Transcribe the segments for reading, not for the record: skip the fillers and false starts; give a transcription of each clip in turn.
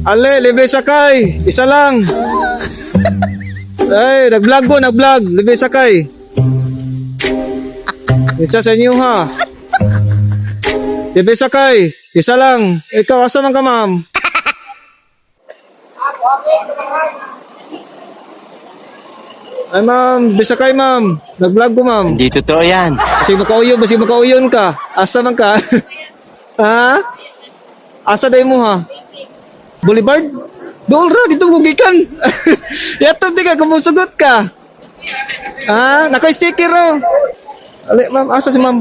Ale, libre sakay. Isa lang. Ay, nag-vlog ko, nag-vlog. Libre sakay. Isa sa inyo ha. Libre sakay. Isa lang. Ikaw, asa man ka ma'am? Ay ma'am, libre sakay ma'am. Nag-vlog ko ma'am. Hindi totoo yan. Basi makauyon ka. Asa man ka? Ha? Asa day mo ha? Boulevard? Dool ra, dito mo gikan. Yato di ka, kumusugot ka. Ha? Naka-sticker ro. Ali, ma'am, asa si ma'am?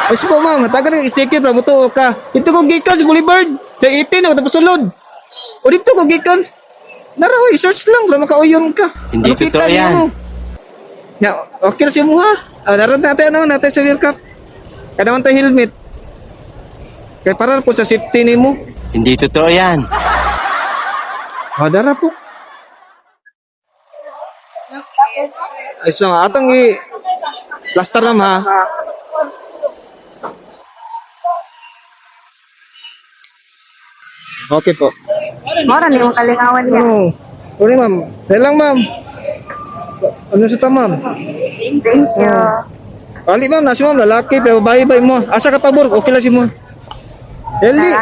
Ay, po ma'am, hatagan ng sticker pra mo to ka. Dito ko gikan sa Boulevard. Sa 18 ako tapos sulod. O dito ko gikan. Naraw, i-search lang para makauyon ka. Hindi totoo yan. Mo? Ya, okay na siya mo ha. Naroon natin natin sa World Cup. Kaya naman tayo helmet. Kaya para po sa safety ni mo. Hindi totoo yan. Dara po. Ay, so atong plaster ram ha. Okay po. Mora ni mo kalingawan niya. Sorry ma'am. Dahil lang ma'am. Ano sa ma'am? Thank you. Ali ma'am, nasi ma'am, lalaki, pero babae mo. Asa ka pabor, okay lang si mo. Eli,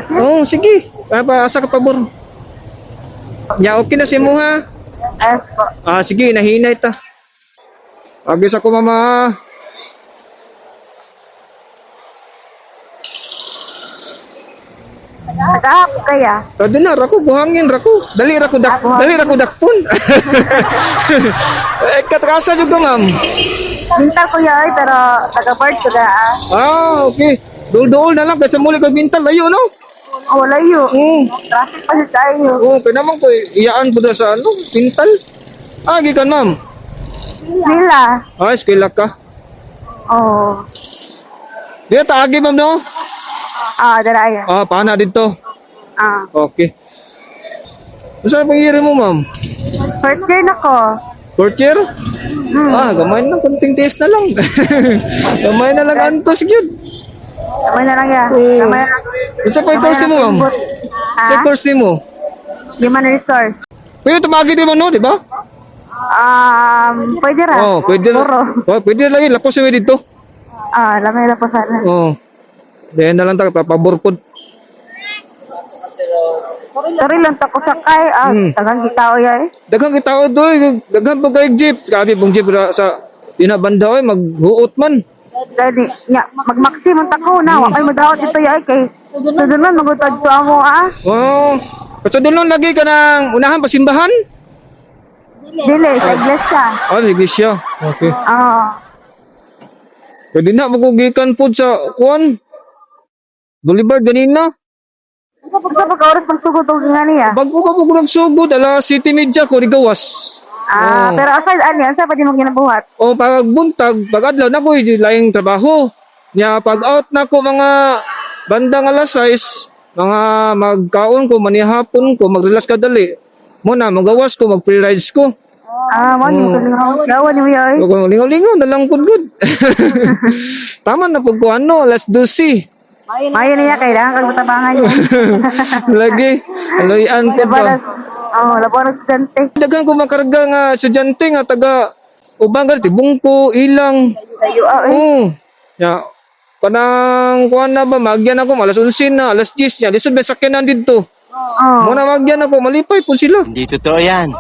sige. Asa ka pabor. Ya, okay na si mo ha. Yes po. Sige, nahinay ta. Agis ako mama. Nag-aap kaya. Pwede na, rako, buhangin, rako. Dali rako dakpon. Katkasa juga ma'am. Mintal ko ay pero taga-bird ko na Okay. Dool na lang, kasi muli kag bintal, layo no? wala yun. Traffic pa sa tayo. Kaya naman ko, iyaan po na sa bintal. Gikan ma'am. Nila. Skila ka. Oo. Di taagi ma'am no? Daraya. Paana dito. Okay. Saan pangyari mo ma'am? First year na ko. Fourth year? Gamay na, kunting tiis na lang. Gamay na lang antos, gyud. Kamay na lang yan. Kamay na lang. Isa pa yung course mo, ma'am? Isa yung course mo? Human resource. Pwede tumagi din mo, no? Di ba? Pwede ra. Pwede na. Pwede na lang yun. Lapos mo dito. Lamay na po sana. Dahil na lang tayo, papaborpod. Sorry lang tako sakay. Tagang kita o yan. Daghang kita o doy. Daghang pa kayo jeep. Grabe pong jeep sa pinabanda o maghuot man. Dali, mag-maximum tako na. Wakay mo daw dito yan kay sudunan magutad to amo Kasi doon lagi ka ng unahan pasimbahan? Dili, sa iglesia. Sa iglesia. Okay. Pwede na magugikan po sa kuwan. Boulevard ganina. Sa pagka-oras magsugod o nga niya. Bago pa po ko nagsugod, City Media ko, Rigawas. Pero asal yan, sa pa di mo ginabuhat? Pag buntag, pag adlaw na ko, laing trabaho. Pag out na ko mga bandang alas 6, mga magkaon ko, manihapon ko, mag-relax ka dali. Muna, magawas ko, mag-free rides ko. Mani, gawa ni mo yan. Lingaw-lingaw, nalang good. Tama na po ko, alas 12. Mayo niya, kailangan kang matabangan niya. Lagi, aloyan ko ba? Labo ng estudyante. Dagang ko makarga nga estudyante nga taga Ubangal, Tibungko, Ilang. Kanang kuhan na ba, magyan ako, alas 11 na, alas 10 niya, lisod may sakyanan dito. Muna magyan ako, malipay po sila. Hindi totoo yan.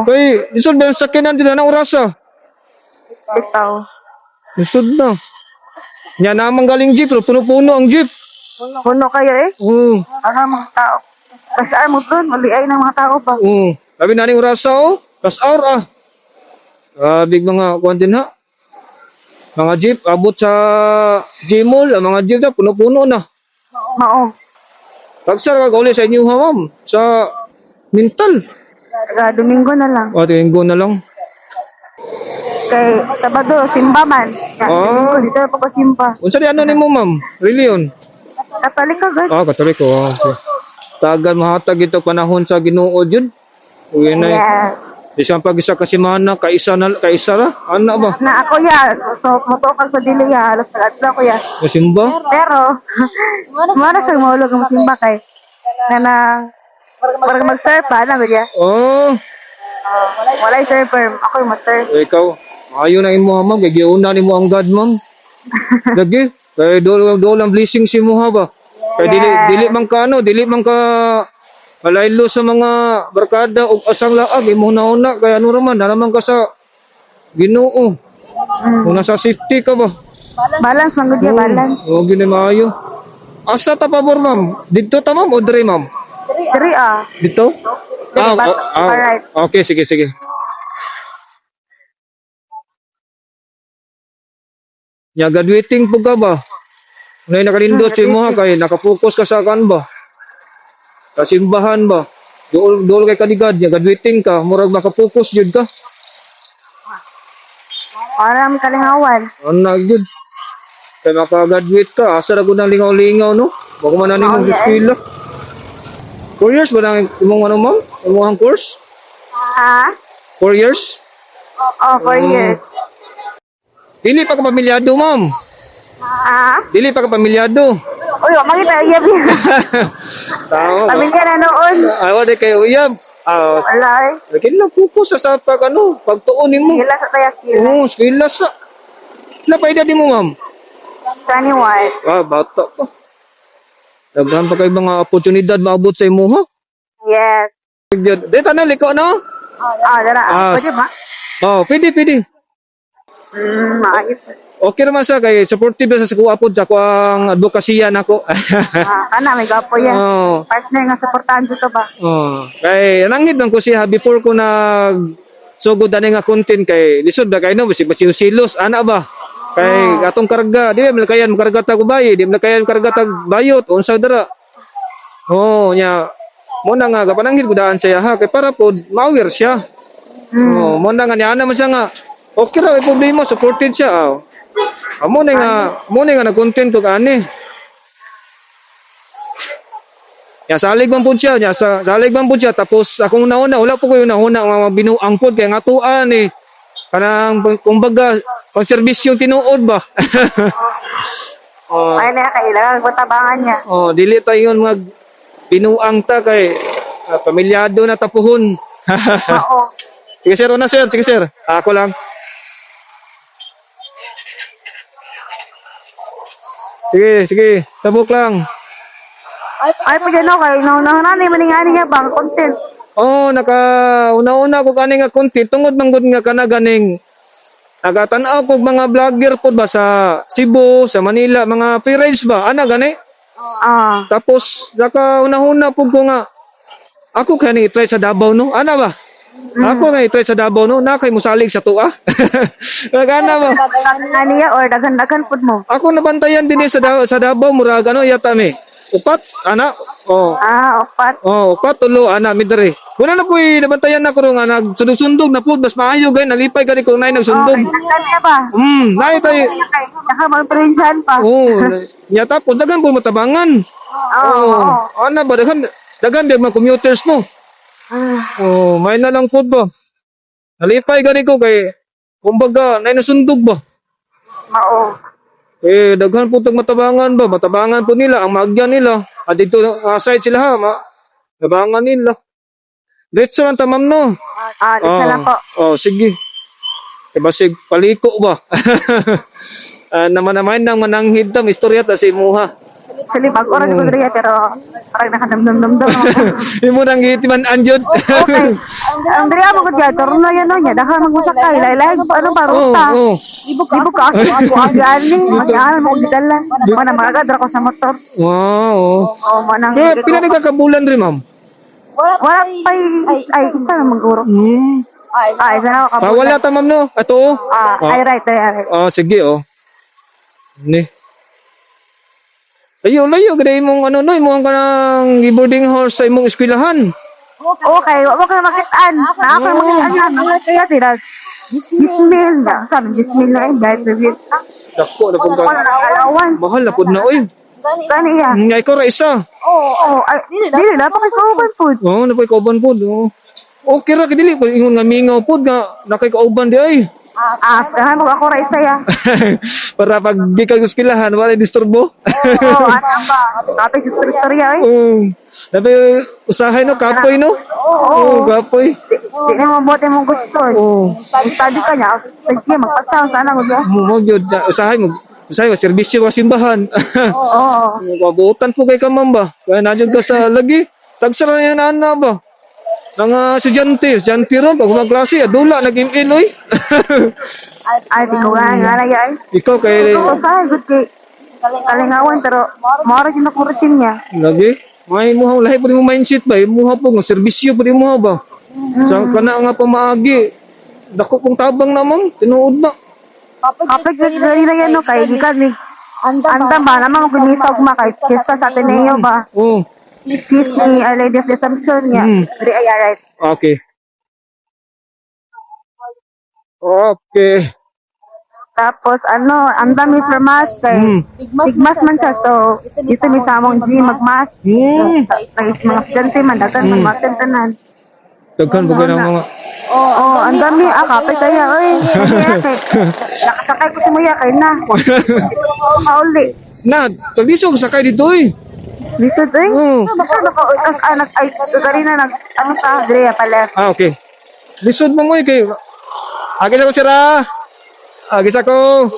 Kaya, lisod may sakyanan dito na orasa. Ikaw. Lisod na. Yan namang galing jeep, puno-puno ang jeep. Puno kayo mga tao. Kasi mo doon, maliay ng mga tao pa. Sabi na rin orasa tas hour big mga kuhan din ha. Mga jeep, abot sa Gmall, ang mga jeep na, puno-puno na. Tagsar ka uli sa inyo ha, ma'am. Sa Mintal. Domingo na lang. Domingo na lang. Kay Sabado, simba man. Domingo, dito na po simba. Unsa di ano ni mo, ma'am? Reliyon? Katolik ka, guys. Katoliko. Okay. Tagal mahatag ito panahon sa Ginoo jud. Uy na. Di siyang pag-isa kasimana, kaisa ra? Ano ba? Na ako ya, so motokal sa dili ya, halos na ako ya. Kasimba? Pero, mara sa maulog ang simba kay na Parang mag-surf ba na ba diya? Oh, Walay surfer. Ako yung mag-surf. ikaw. Ayo na imo ma'am, kay giuna nimo ang God ma'am. Lagi, kay dol ang blessing si mo ha ba. Kay dili man ka ano, dili man ka malaylo sa mga barkada o asang laag imo na kay ano raman, naman ka sa Ginoo. Kung nasa safety ka ba? Balance man gud ya, balance. Oo, gini maayo. Asa ta pabor ma'am? Dito ta ma'am o diri ma'am? Diri ah. Dito? Alright. Okay, sige, sige. Ya, graduating po ka ba? Ngayon nakalindot si mo ha, kay nakapokus ka sa kan ba? Sa simbahan ba? Dool kay kaligad, ya, graduating ka, murag makapokus jud ka. Para mi kalingawan. Ano jud? Kay maka-graduate ka, asa ra gud nang lingaw-lingaw no? Bago man nani mong eskwela. 4 years ba nang imong ano ma'am? Imong course? Ha? 4 years? Oh, 4 years. Dili pa ka pamilyado, ma'am. Ha? Dili pa ka pamilyado. Uy, wa makita iya bi. Tao. Pamilya na noon. Awa de kay uyab. Walay. Lagi na pupo sa pag ano, pagtuon nimo. Gila sa tayo kila. Oo, skilla sa. Na paida di mo, ma'am. 21. Bata pa. Daghan pa kay mga oportunidad maabot sa imo, ha? Yes. Dito na liko no? Dara. Pwede ba? Pwede. Maayos. Okay naman sa kay supportive sa kuha pod sa kuang advokasya nako. Kana may gapo yan. Oh. Partner nga suportahan dito ba? Kay nanghid man ko siya before ko nag sugod ani nga content kay lisod ba kay no bisig silos ana ba? Kay atong karga, di ba malakayan karga ta kubay, di malakayan karga ta bayot unsa dara. Nya mo na nga gapananghid ko daan siya ha kay para pod ma-aware siya. Mo na nga niya man siya nga okay ra may problema supported siya. Mo na nga nag-content ko kani. Ya salig man pud siya, salig man pud siya tapos akong nauna wala po ko yung nauna nga binuang pud kay ngatuan ni kanang kumbaga pang serbisyo tinuod ba. Ay na kailangan tabangan niya. Dili tayo mag binuang ta kay pamilyado na tapuhon. Oo. Sige sir, una sir, sige sir. Ako lang. Sige, tabok lang. Ay pwede no kay nauna ni maningani niya bang content. Una-una ko kani nga content tungod man gud nga kana ganing nagatanaw ko mga vlogger pod ba sa Cebu, sa Manila, mga parents ba, ana gani. Tapos una-una pud ko nga ako kani try sa Davao no, ana ba? Ako nga i-try sa Davao no, na kay musalig sa tuwa. Nagana ba? Aniya or dagan pud mo. Ako nabantayan din sa Davao murag ano yata mi. Upat ana. Upat. Upat tulo ana midre. Kuna na poy nabantayan na ko nga nagsundog-sundog na pud mas maayo gay nalipay kani kung nay nagsundog. Kanya ba? Nay tay. Naka mag-prinsan pa. Nya tapos dagan pud matabangan. Ana ba dagan mga commuters mo. May na lang pud ba. Nalipay gani ko kay kumbaga nay nasundog ba. Daghan po itong matabangan ba? Matabangan po nila, ang magyan nila. At dito, side sila ha, matabangan nila. Diretso lang tamam no? Diretso lang po. Sige. Basig paliko ba? Naman nang mananghid tam, istorya ta si Muha. Actually, pag-oras ko rin pero parang nakadamdam-damdam ako. Imo nang gitiman anjod. Okay. Ang diri mo ko diya, turno yan no niya. Dahil mag-usakay, laylay, ano ba, ruta. Ibuk ka ako ang galing. Masyahan mo gidalan. Mana magagadra ko sa motor. Wow. Manang. Pila ni kakabulan rin, ma'am? Wala pa ay isa na maguro. Isa na ako. Wala ta, ma'am no? Ato? Ay right. Sige Ni. Layo, ganda imong ano no, imong kanang boarding house sa imong eskwelahan. Okay, wala ka makitaan. Ako makitaan na kaya sila. Gismil na. Sabi gismil na yung guys review. Dako na pud ka. Mahal na pud na oy. Gani iya. Ngay ko ra isa. Dili na pa kay kauban pud. Napay kauban pud. Okay ra kay dili ko ingon nga mingaw pud nga nakay kauban di ay. Asahan mo ako ra isaya. Para pag di ka guskilahan, wala disturbo. Oo, ano ba? Kapit sa istorya eh. Sabi, usahay no, kapoy no? Oo, kapoy. Di na mabuti mong gusto eh. Study ka niya. Sige, magpasang sana mo dyan. Mo gyud usahay mo. Usahay mo serbisyo wa simbahan. Oo. Mabutan po kay ka ma'am ba? Kaya nandiyan ka sa lagi. Tagsara yan ana ba? Mga estudyante ron pag magklase adula nag-email oy. Ay, di ko nga na yan. Ikaw kay Oo, sa good kay kalingawan pero mara din ako routine niya. lagi may muha lahi po mo mindset ba? Muha po ng serbisyo po mo ba? Sa kana nga pamaagi. Dako pong tabang namang tinuod na. Kapag gari na yan no, kay gikan ni anda ba naman kung gumisog ma kay Kista sa Ateneo ba? Oh, Please ni Our Lady of the Assumption niya. Very ay right. okay. Okay. Tapos ano, ang dami for mass kay Bigmas man siya. So, dito mi sa among G magmas. Kay mga estudyante man, dagan man matendanan. Daghan po kayo ng mga Oo, ang dami. Kapit kaya, oy. Nakasakay ko si Muya kay na. Mauli. na, tagisog sakay dito eh. Lisod, eh. Baka anak, ay, gari na ano sa, Drea pala. Okay. Lisod mo mo kay agis ako sira. Agis ako.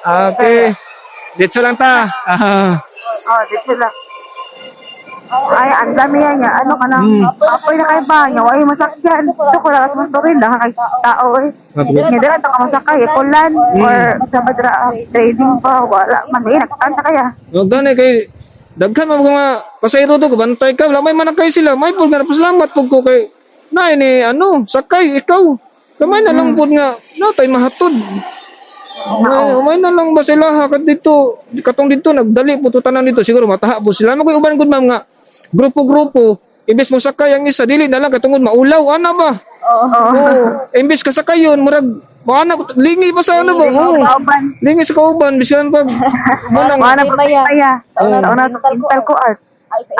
Okay. Dito lang ta. Dito lang. Ay, ang dami yan niya. Ano ka na? Apoy na kayo ba? Niya, ay masakyan. Ito ko lang sa story. Lahat kay tao eh. Niya dira ito ka masakay. Kulan or sa badra trading pa. Wala. Man, nagkanta kaya. No, gani kay daghan mga pasayro to bantay ka. Wala may manakay sila. May pud nga pasalamat pud ko kay nay ni ano, sakay ikaw. Kamay na lang pud nga natay mahatod. Umay na lang ba sila hakat dito? Katong dito nagdali po tanan dito siguro mataha po sila. Magoy uban gud ma'am nga grupo-grupo. Imbes mo sakay ang isa dili na lang katungod maulaw ana ba? Oo. Imbes ka sakayon murag ana lingi pa sa ano ba? Lingi sa kauban bisan pag mo nang Wala pa kaya. Una tal ko art.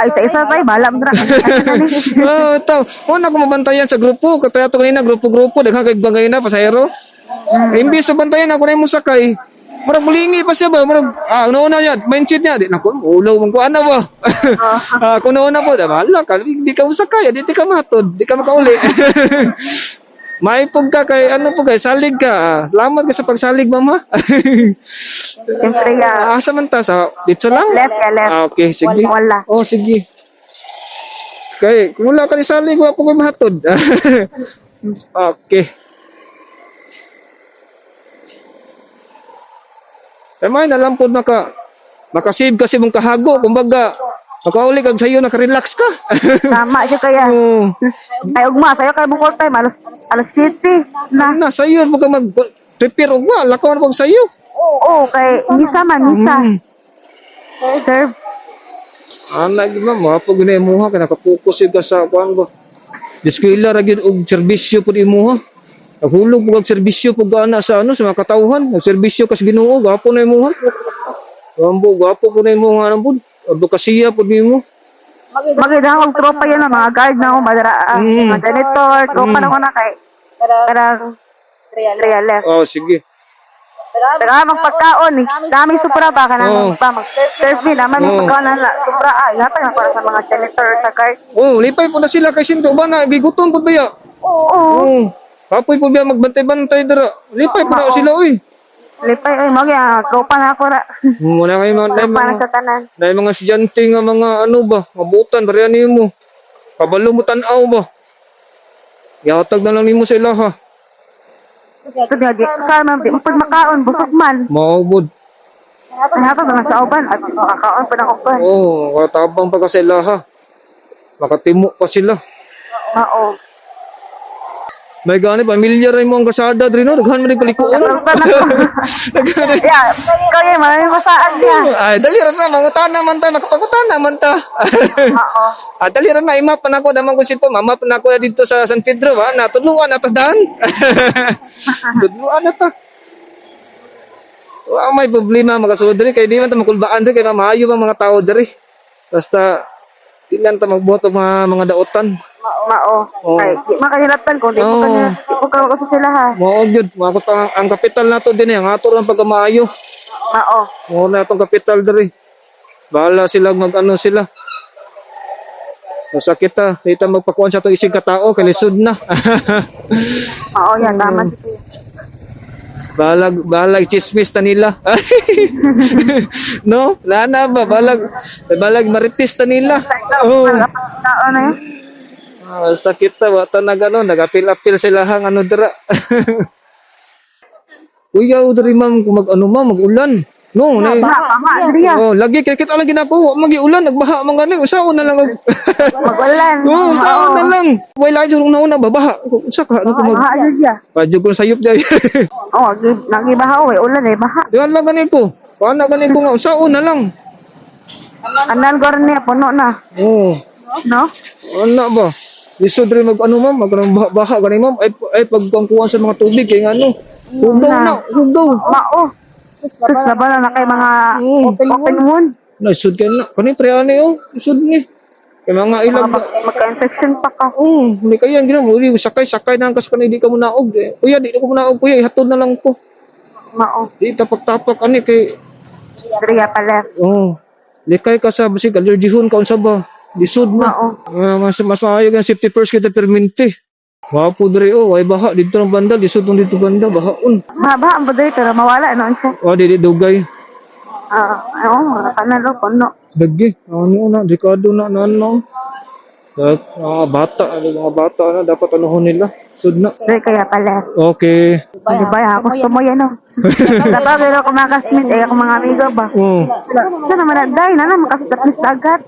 Ay, sa isa tayo, bahala mo na. Taw. Una ko mabantayan sa grupo. Kaya to kanina grupo-grupo daghang kay bangay na pasahero. Imbis sa bantayan ako na yung sakay. Murag mulingi pa siya ba? Murag una niya, mindset niya. Di nako, ulaw man ko ana ba. Kung nauna po, wala ka, di ka musakay, di ka matod, di ka makauli. May pugka kay ano po kay salig ka. Salamat ka sa pagsalig mama. Siyempre ya. Asa man ta sa dito lang? Left ya, left. Okay, sige. Wala. Oh, sige. Kay kung wala ka ni salig, wala po ko mahatod. Okay. May na lang po makasave kasi mong kahago. Kumbaga, makauli kag sayo, nakarelax ka. Tama siya kaya. Ay, ugma, sayo kayo bukol time. Alas 7 na. Na, sayo, mo ka mag-prepare. Ugma, lakaw na pag sayo. Oo, kay misa man, misa. Serve. Anak, di ba, mapag na imuha, kaya nakapokus yun ka sa, kuhan ba? Diskwila, ragyan, og serbisyo po imuha. Naghulog po kag serbisyo po gana sa ano, sa mga katauhan. Nagserbisyo kas Ginoo, gapo na imuha. Gapo po na imuha nang po. Advokasya po nimo. Maganda akong tropa yan, mga guard na ako, mga janitor, tropa na ako na kay. Karang reales. Oh, sige. Pero magpagkaon eh. Dami supra ba ka na mag-serve nila. Naman yung pagkaon na supra. Ihapay na para sa mga janitor sa guard. Oh, lipay po na sila kasi ito ba na gigutom po ba ya? Oo. Kapoy po ba magbantay-bantay dara. Lipay po na sila oy. Lipay oy, tropa na ako ra. Muna kayo Tropa na sa tanan. na mga estudyante nga mga ano ba, mabutan bariya nimo. Kabalo mo tan-aw ba. Yatag na lang nimo sa ilaha. Ito sana di mo pag makaon busog man. Maubod. Hapa ba sa uban at makakaon pa na ko pa. Oh, katabang pa ka sa ilaha. Makatimo pa sila. Oo. May gani pamilyar rin mo ang kasada diri no, daghan man ning palikuon. Tropa na ko. Yeah, kaya maraming masaan niya. Ay, dali ra na mangutan naman ta, makapagutan naman ta. Oo. Dali ra na imap na ko damang ko silpo, mama na ko dito sa San Pedro ba, natudluan na ta dan. Tudluan na ta. Wa may problema makasulod diri kay di man ta makulbaan diri kay maayo bang mga tao diri. Basta Di lang ta magbuhat og mga dautan. Mao. Oo. Kay di makahirapan kung di mo Oo. kanila ko sila ha. Mao gyud, makot ang kapital nato din ang ato lang pagkamaayo. Mao. Mo na itong kapital diri. Bahala sila mag-ano sila. Sa kita magpakuan sa itong isig katao kay lisod na. Mao yan tama si Kuya. balag chismis ta nila. No? Lana ba balag marites ta nila. Oh. Tao na yun. Basta kita wata nag-apil sila hang ano dira. Kuya udri ma'am kung mag-ulan. No, na. Baha diriya. Oh, lagi kay kita lang ginako, magi-ulan nagbaha man gani, usaon na lang. Magulan. Oh, usaon na lang. Way lain jud nauna babaha. Usa ka ano ko mag Baha diriya. Padyo ko sayop day. Oh, nagibaha oy, ulan eh baha. Diyan lang gani ko. Paano gani ko nga usaon na lang. Anal gor niya puno na. Oh, No? ano ba? Lisod rin mag ano ma'am, baha gani ma'am. Ay pagkuan sa mga tubig kay ano. Hugaw. Mao. Tapos laban na kay mga open wound. Lisod kay na. Kani pre ani oh, lisod ni. Kay mga ilag. Magka-infection pa ka. Hindi kaya gina mo sakay nang kas kanay di ka mo naog. Kuya di ko mo naog kuya, ihatod na lang ko. Mao. Di tapak-tapak ani kay Diriya pala. likay ka sa basig allergyhon ka unsa ba? Lisod na. Mao. Mas maayo nga safety first kita perminti. Wapo diri way baha dito ng banda, lisod ng dito banda, bahaon. Baha ang buday pero mawala noon siya. Di dugay. Oo, kanalo puno. Dagi, ano na, dekado na ano. Mga bata na dapat anuhon nila. Sud na. Diri kaya pala. Okay. Di ba? Ako gusto mo yan, no? Dapat pero ako mga kasmit, ako mga amigo ba? Oh. Ito naman na, dahil na naman kasi tapos sa agad.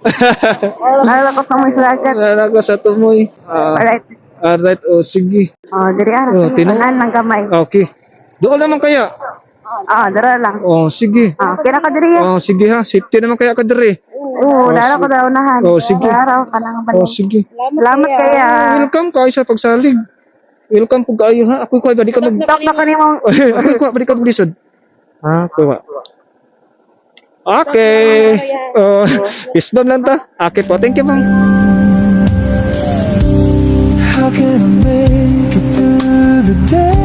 Nalala ko sa mga sa agad. Nana ko sa tumoy. Alright. Sige. Diri Oh, Tanan ng gamay. Okay. Doon naman kaya. Dara lang. Sige. Kira ka diri yan. Sige ha, safety naman kaya ka diri. Dara ko daw unahan. Sige. Dara ko kanang balik. Sige. Salamat kaya. Welcome kayo sa pagsalig. Welcome po kayo ha. Ako ko badi ka mag Talk na ko ni mo. Ako ko badi ka maglisod. Kuha. Okay. Isbam lang ta. Okay po. Thank you, ma'am. How can I make it through the day?